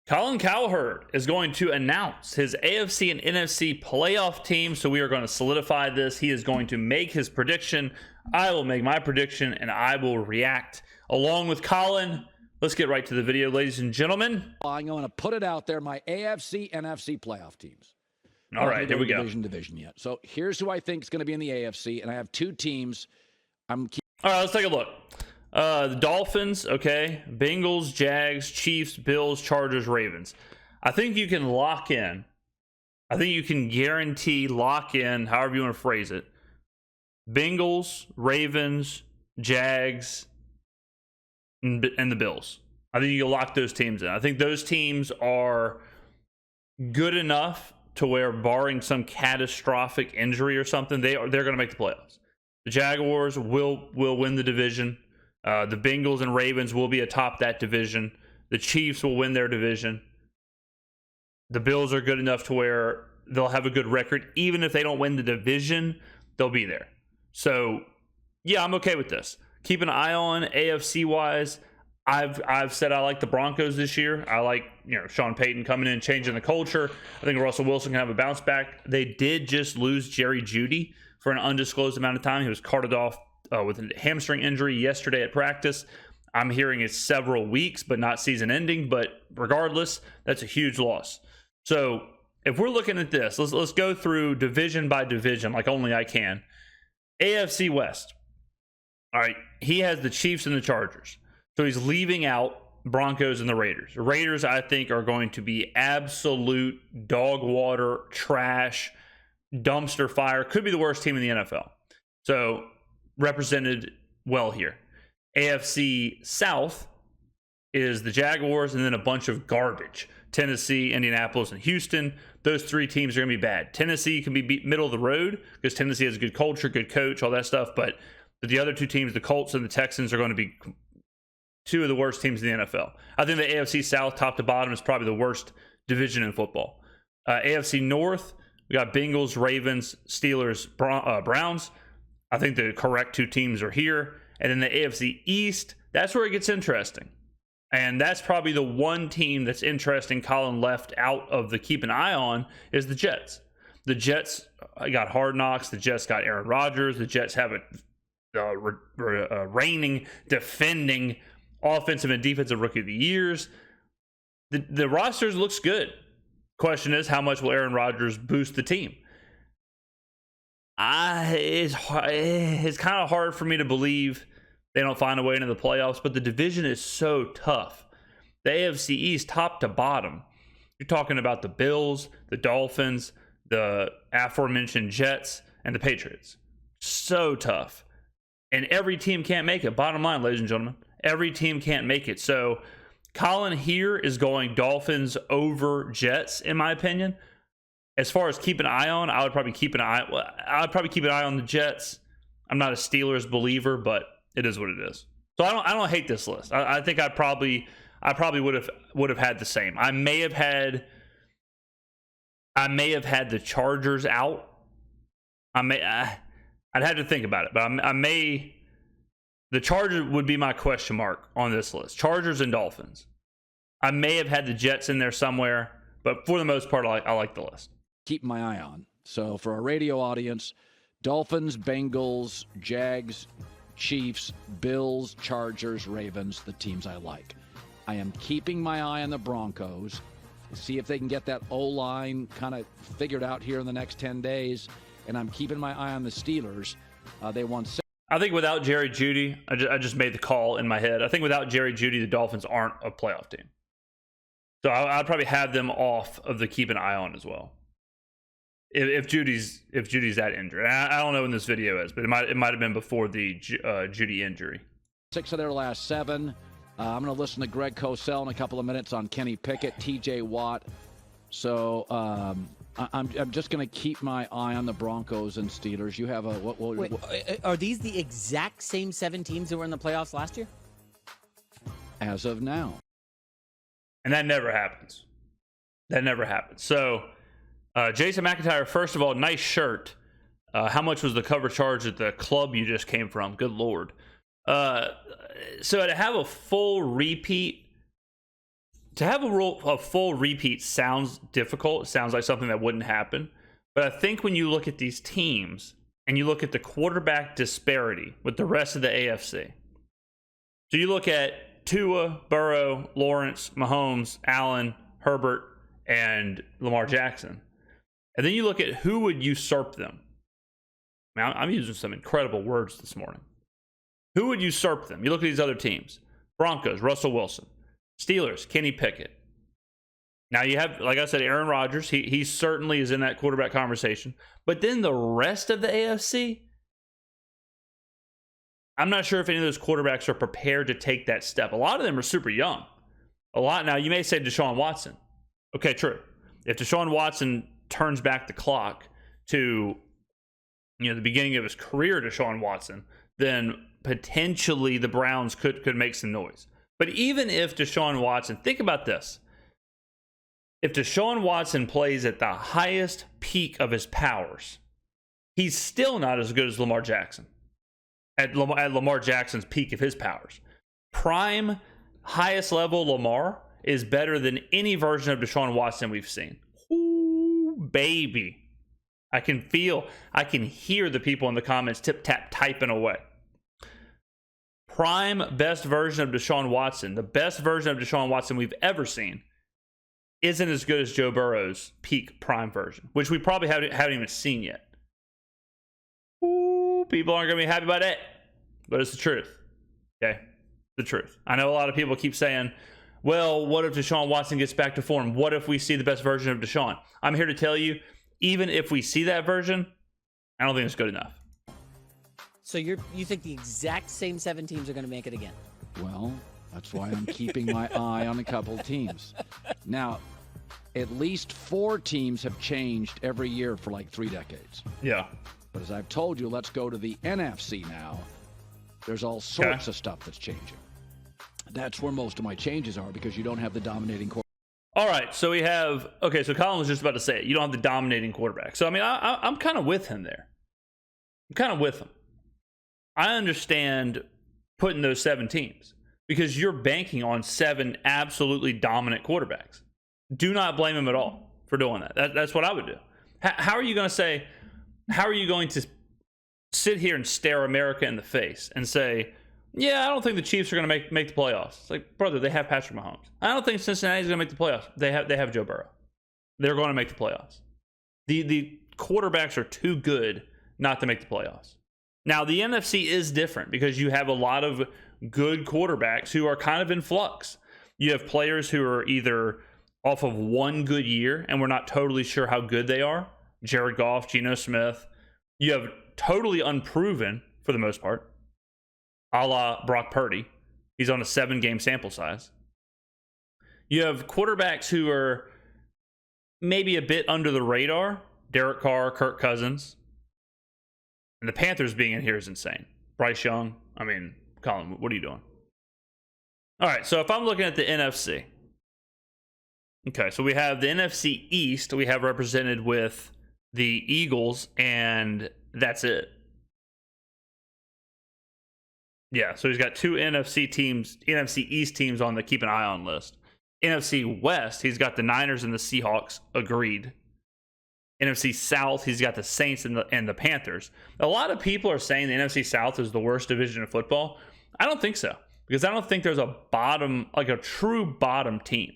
Colin Cowherd is going to announce his AFC and NFC playoff team, so we are going to solidify this. He is going to make his prediction. I will make my prediction, and I will react along with Colin. Let's get right to the video, ladies and gentlemen. I'm going to put it out there, my AFC, NFC playoff teams. All right, here we go. Division yet. So here's who I think is going to be in the AFC, and I have two teams. All right, let's take a look. The Dolphins, okay. Bengals, Jags, Chiefs, Bills, Chargers, Ravens. I think you can lock in. I think you can guarantee lock in, however you want to phrase it. Bengals, Ravens, Jags, and the Bills. I think you can lock those teams in. I think those teams are good enough to where, barring some catastrophic injury or something, they're going to make the playoffs. The Jaguars will win the division. The Bengals and Ravens will be atop that division. The Chiefs will win their division. The Bills are good enough to where they'll have a good record. Even if they don't win the division, they'll be there. So, yeah, I'm okay with this. Keep an eye on AFC-wise. I've said I like the Broncos this year. I like, Sean Payton coming in, changing the culture. I think Russell Wilson can have a bounce back. They did just lose Jerry Jeudy for an undisclosed amount of time. He was carted off with a hamstring injury yesterday at practice. I'm hearing it's several weeks, but not season ending. But regardless, that's a huge loss. So if we're looking at this, let's go through division by division like only I can. AFC West. All right, he has the Chiefs and the Chargers. So he's leaving out Broncos and the Raiders. The Raiders, I think, are going to be absolute dog water, trash, dumpster fire. Could be the worst team in the NFL. So represented well here. AFC South is the Jaguars and then a bunch of garbage. Tennessee, Indianapolis, and Houston. Those three teams are going to be bad. Tennessee can be middle of the road because Tennessee has a good culture, good coach, all that stuff. But the other two teams, the Colts and the Texans, are going to be two of the worst teams in the NFL. I think the AFC South, top to bottom, is probably the worst division in football. AFC North, we got Bengals, Ravens, Steelers, Browns. I think the correct two teams are here. And then the AFC East, that's where it gets interesting. And that's probably the one team that's interesting Colin left out of the keep an eye on is the Jets. The Jets got Hard Knocks. The Jets got Aaron Rodgers. The Jets have a reigning, defending offensive and defensive rookie of the years. The roster looks good. Question is, how much will Aaron Rodgers boost the team? It's kind of hard for me to believe they don't find a way into the playoffs, but the division is so tough. The AFC East, top to bottom, you're talking about the Bills, the Dolphins, the aforementioned Jets, and the Patriots. So tough. And every team can't make it. Bottom line, ladies and gentlemen, every team can't make it. So Colin here is going Dolphins over Jets, in my opinion. As far as keep an eye on, I would probably keep an eye on the Jets. I'm not a Steelers believer, but it is what it is. So I don't hate this list. I think I probably would have had the same. I may have had the Chargers out. I'd have to think about it, but the Chargers would be my question mark on this list. Chargers and Dolphins. I may have had the Jets in there somewhere, but for the most part, I like the list. Keep my eye on. So for our radio audience, Dolphins, Bengals, Jags, Chiefs, Bills, Chargers, Ravens, the teams I like. I am keeping my eye on the Broncos. See if they can get that O-line kind of figured out here in the next 10 days. And I'm keeping my eye on the Steelers. They won. I think without Jerry Jeudy, I just made the call in my head. I think without Jerry Jeudy, the Dolphins aren't a playoff team. So I'd probably have them off of the keep an eye on as well. If Judy's that injured, I don't know when this video is, but it might have been before the Jeudy injury. 6 of their last 7. I'm going to listen to Greg Cosell in a couple of minutes on Kenny Pickett, T.J. Watt. So I'm just going to keep my eye on the Broncos and Steelers. You have a Wait, are these the exact same 7 teams that were in the playoffs last year? As of now, and that never happens. So. Jason McIntyre, first of all, nice shirt. How much was the cover charge at the club you just came from? Good Lord. So to have a full repeat To have a full repeat sounds difficult. It sounds like something that wouldn't happen. But I think when you look at these teams and you look at the quarterback disparity with the rest of the AFC. So you look at Tua, Burrow, Lawrence, Mahomes, Allen, Herbert, and Lamar Jackson. And then you look at who would usurp them. Now, I'm using some incredible words this morning. Who would usurp them? You look at these other teams. Broncos, Russell Wilson. Steelers, Kenny Pickett. Now you have, like I said, Aaron Rodgers. He certainly is in that quarterback conversation. But then the rest of the AFC, I'm not sure if any of those quarterbacks are prepared to take that step. A lot of them are super young. Now you may say Deshaun Watson. Okay, true. If Deshaun Watson turns back the clock to the beginning of his career, Deshaun Watson, then potentially the Browns could make some noise. But even if Deshaun Watson, think about this. If Deshaun Watson plays at the highest peak of his powers, he's still not as good as Lamar Jackson. At Lamar Jackson's peak of his powers. Prime, highest level Lamar is better than any version of Deshaun Watson we've seen. Ooh, baby. I can hear the people in the comments tip-tap typing away. Prime, best version of Deshaun Watson, the best version of Deshaun Watson we've ever seen, isn't as good as Joe Burrow's peak prime version, which we probably haven't even seen yet. Ooh, people aren't going to be happy about it, but it's the truth. Okay? The truth. I know a lot of people keep saying, well, what if Deshaun Watson gets back to form? What if we see the best version of Deshaun? I'm here to tell you, even if we see that version, I don't think it's good enough. So you think the exact same 7 teams are going to make it again? Well, that's why I'm keeping my eye on a couple of teams. Now, at least 4 teams have changed every year for like 3 decades. Yeah. But as I've told you, let's go to the NFC now. There's all sorts of stuff that's changing. That's where most of my changes are because you don't have the dominating quarterback. All right, so we have, so Colin was just about to say it. You don't have the dominating quarterback. So, I mean, I'm kind of with him there. I'm kind of with him. I understand putting those 7 teams because you're banking on 7 absolutely dominant quarterbacks. Do not blame him at all for doing that. That's what I would do. How are you going to sit here and stare America in the face and say, yeah, I don't think the Chiefs are going to make the playoffs? It's like, brother, they have Patrick Mahomes. I don't think Cincinnati's going to make the playoffs. They have Joe Burrow. They're going to make the playoffs. The quarterbacks are too good not to make the playoffs. Now, the NFC is different because you have a lot of good quarterbacks who are kind of in flux. You have players who are either off of one good year and we're not totally sure how good they are. Jared Goff, Geno Smith. You have totally unproven, for the most part, a la Brock Purdy. He's on a 7-game sample size. You have quarterbacks who are maybe a bit under the radar. Derek Carr, Kirk Cousins. And the Panthers being in here is insane. Bryce Young. I mean, Colin, what are you doing? All right, so if I'm looking at the NFC. Okay, so we have the NFC East. We have represented with the Eagles, and that's it. Yeah, so he's got 2 NFC East teams on the keep an eye on list. NFC West, he's got the Niners and the Seahawks, agreed. NFC South, he's got the Saints and the Panthers. A lot of people are saying the NFC South is the worst division of football. I don't think so, because I don't think there's a bottom, like a true bottom team.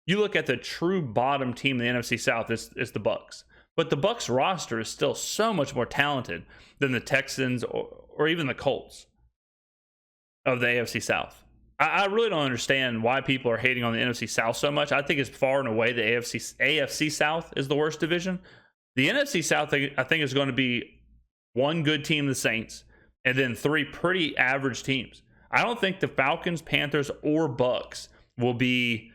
You look at the true bottom team in the NFC South, it's the Bucs. But the Bucs roster is still so much more talented than the Texans or even the Colts of the AFC South. I really don't understand why people are hating on the NFC South so much. I think it's far and away the AFC South is the worst division. The NFC South, I think, is going to be 1 good team, the Saints, and then 3 pretty average teams. I don't think the Falcons, Panthers, or Bucs will be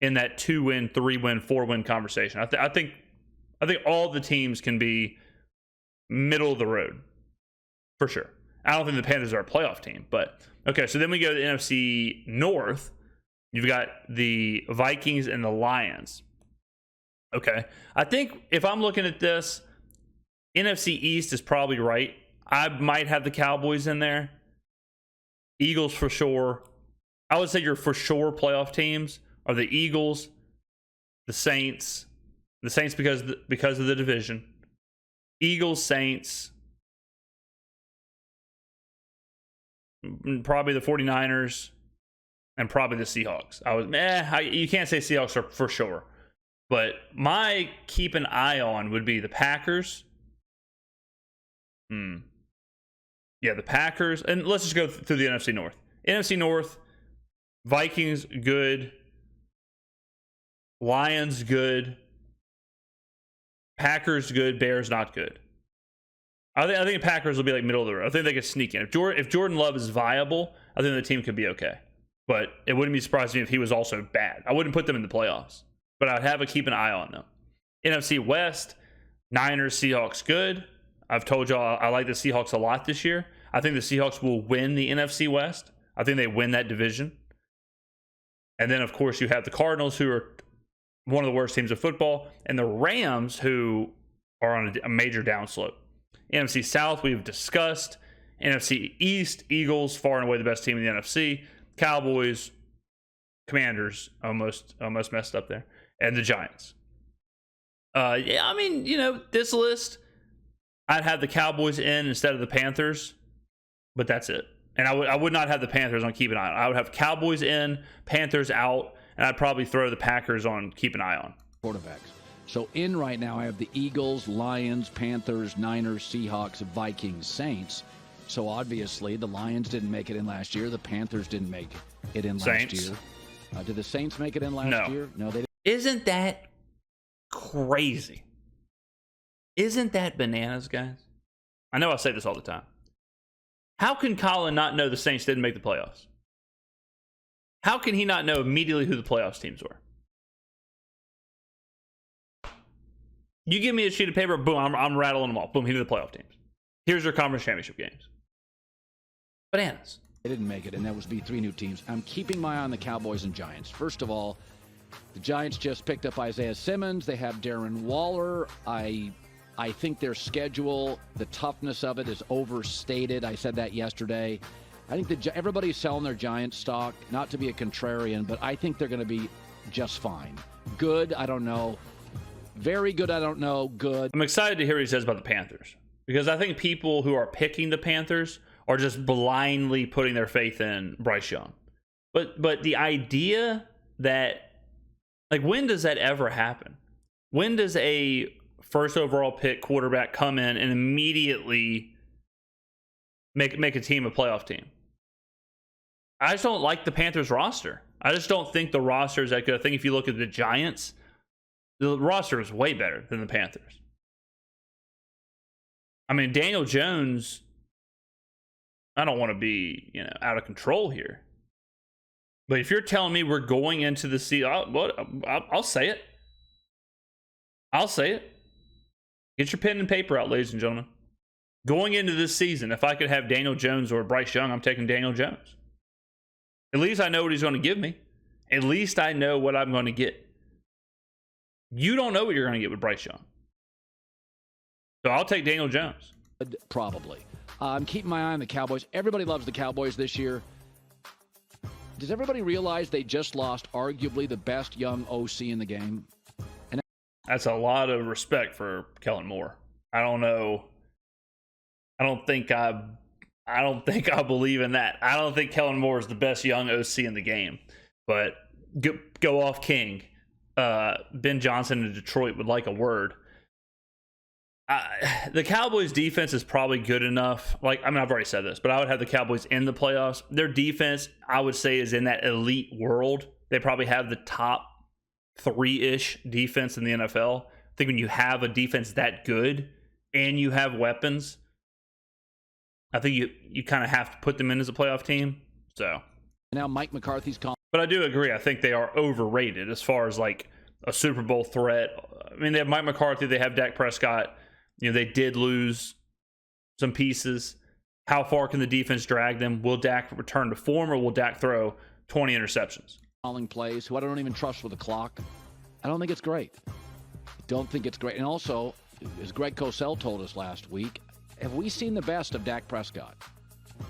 in that 2-win, 3-win, 4-win conversation. I think all the teams can be middle of the road for sure. I don't think the Panthers are a playoff team, but okay. So then we go to the NFC North. You've got the Vikings and the Lions. Okay. I think if I'm looking at this, NFC East is probably right. I might have the Cowboys in there. Eagles for sure. I would say your for sure playoff teams are the Eagles, the Saints because of the division, Eagles, Saints, probably the 49ers, and probably the Seahawks. You can't say Seahawks are for sure, but my keep an eye on would be the Packers. Yeah, the Packers, and let's just go through the NFC North. NFC North, Vikings good, Lions good, Packers good, Bears not good. I think the Packers will be like middle of the road. I think they could sneak in. If Jordan Love is viable, I think the team could be okay. But it wouldn't be surprising if he was also bad. I wouldn't put them in the playoffs, but I'd have to keep an eye on them. NFC West, Niners, Seahawks good. I've told y'all I like the Seahawks a lot this year. I think the Seahawks will win the NFC West. I think they win that division. And then, of course, you have the Cardinals, who are one of the worst teams of football, and the Rams, who are on a major downslope. NFC South, we've discussed. NFC East, Eagles, far and away the best team in the NFC. Cowboys, Commanders, almost messed up there, and the Giants. This list, I'd have the Cowboys in instead of the Panthers, but that's it. And I would not have the Panthers on keep an eye on. I would have Cowboys in, Panthers out, and I'd probably throw the Packers on keep an eye on. Quarterbacks. So in right now, I have the Eagles, Lions, Panthers, Niners, Seahawks, Vikings, Saints. So obviously, the Lions didn't make it in last year. The Panthers didn't make it in last year. Did the Saints make it in last year? No, they didn't. Isn't that crazy? Isn't that bananas, guys? I know I say this all the time. How can Colin not know the Saints didn't make the playoffs? How can he not know immediately who the playoffs teams were? You give me a sheet of paper, boom, I'm rattling them off. Boom, here are the playoff teams. Here's their conference championship games. Bananas. They didn't make it, and that was be three new teams. I'm keeping my eye on the Cowboys and Giants. First of all, the Giants just picked up Isaiah Simmons. They have Darren Waller. I think their schedule, the toughness of it is overstated. I said that yesterday. I think everybody's selling their Giants stock, not to be a contrarian, but I think they're going to be just fine. Good, I don't know. Very good, I don't know. Good. I'm excited to hear what he says about the Panthers, because I think people who are picking the Panthers are just blindly putting their faith in Bryce Young. But the idea that, like, when does that ever happen? When does a first overall pick quarterback come in and immediately make a team a playoff team? I just don't like the Panthers roster. I just don't think the roster is that good. I think if you look at the Giants, the roster is way better than the Panthers. I mean, Daniel Jones, I don't want to be, out of control here, but if you're telling me we're going into the season, I'll say it. I'll say it. Get your pen and paper out, ladies and gentlemen. Going into this season, if I could have Daniel Jones or Bryce Young, I'm taking Daniel Jones. At least I know what he's going to give me. At least I know what I'm going to get. You don't know what you're going to get with Bryce Young. So I'll take Daniel Jones. Probably. I'm keeping my eye on the Cowboys. Everybody loves the Cowboys this year. Does everybody realize they just lost arguably the best young OC in the game? That's a lot of respect for Kellen Moore. I don't know. I don't think I believe in that. I don't think Kellen Moore is the best young OC in the game. But go off King. Ben Johnson in Detroit would like a word. The Cowboys defense is probably good enough. I've already said this, but I would have the Cowboys in the playoffs. Their defense, I would say, is in that elite world. They probably have the top 3-ish defense in the NFL. I think when you have a defense that good and you have weapons, I think you kind of have to put them in as a playoff team. So now Mike McCarthy's calling. But I do agree. I think they are overrated as far as like a Super Bowl threat. I mean, they have Mike McCarthy. They have Dak Prescott. They did lose some pieces. How far can the defense drag them? Will Dak return to form, or will Dak throw 20 interceptions? Calling plays, who I don't even trust with the clock. I don't think it's great. And also, as Greg Cosell told us last week, have we seen the best of Dak Prescott?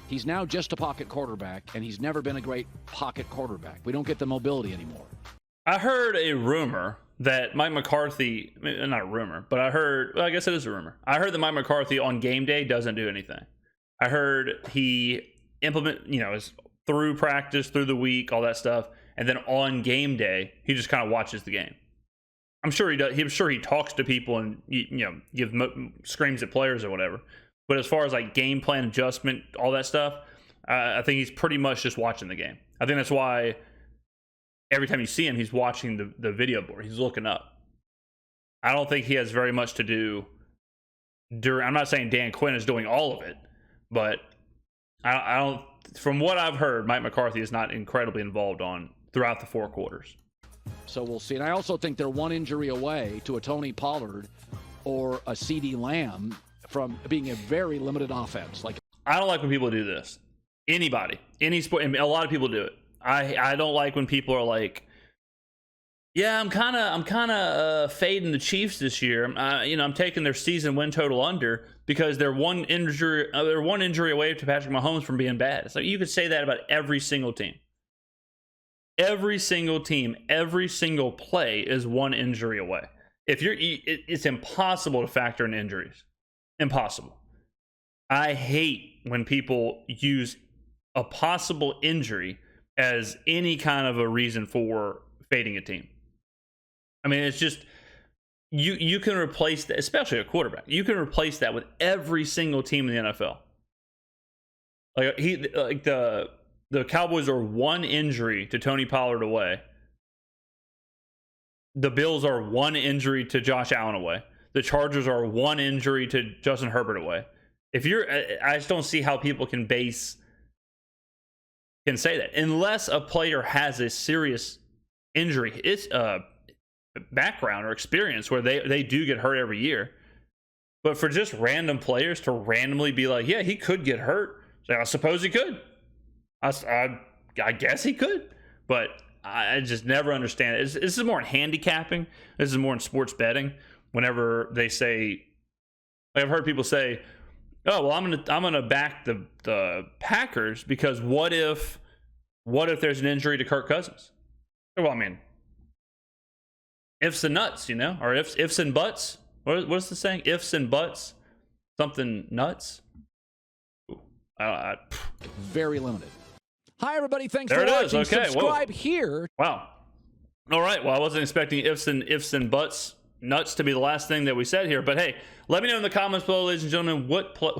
He's now just a pocket quarterback, and he's never been a great pocket quarterback. We don't get the mobility anymore. I heard a rumor that Mike McCarthy, not a rumor, but I guess it is a rumor. I heard that Mike McCarthy on game day doesn't do anything. I heard he is through practice, through the week, all that stuff. And then on game day, he just kind of watches the game. I'm sure he does. I'm sure he talks to people and, screams at players or whatever. But as far as like game plan adjustment, all that stuff, I think he's pretty much just watching the game. I think that's why every time you see him, he's watching the video board. He's looking up. I don't think he has very much to do during. I'm not saying Dan Quinn is doing all of it, but I don't. From what I've heard, Mike McCarthy is not incredibly involved throughout the 4 quarters. So we'll see. And I also think they're one injury away to a Tony Pollard or a CeeDee Lamb from being a very limited offense. I don't like when people do this. Anybody, any sport, and a lot of people do it. I don't like when people are like, yeah, I'm kind of fading the Chiefs this year. I'm taking their season win total under because they're one injury away to Patrick Mahomes from being bad. It's like you could say that about every single team. Every single team, every single play is one injury away. It's impossible to factor in injuries. Impossible. I hate when people use a possible injury as any kind of a reason for fading a team. I mean, it's just you can replace that, especially a quarterback. You can replace that with every single team in the NFL. The Cowboys are one injury to Tony Pollard away. The Bills are one injury to Josh Allen away. The Chargers are one injury to Justin Herbert away. I just don't see how people can say that unless a player has a serious injury. It's background or experience where they do get hurt every year. But for just random players to randomly be like, yeah, he could get hurt. I suppose he could. I guess he could. But I just never understand it. This is more in handicapping. This is more in sports betting. Whenever they say, I've heard people say, oh, well, I'm gonna back the Packers because what if there's an injury to Kirk Cousins? Well, I mean, ifs and nuts, or ifs and buts. What's the saying? Ifs and buts, something nuts. Ooh, very limited. Hi, everybody. Thanks there for it watching. Is. Okay. Subscribe Whoa. here. Wow. All right. Well, I wasn't expecting ifs and buts, nuts to be the last thing that we said here. But hey, let me know in the comments below, ladies and gentlemen,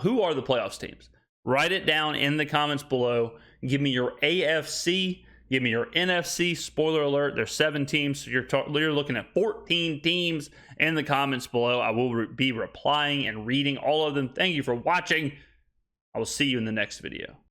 who are the playoffs teams? Write it down in the comments below. Give me your AFC. Give me your NFC. Spoiler alert, there's 7 teams. So you're looking at 14 teams in the comments below. I will be replying and reading all of them. Thank you for watching. I will see you in the next video.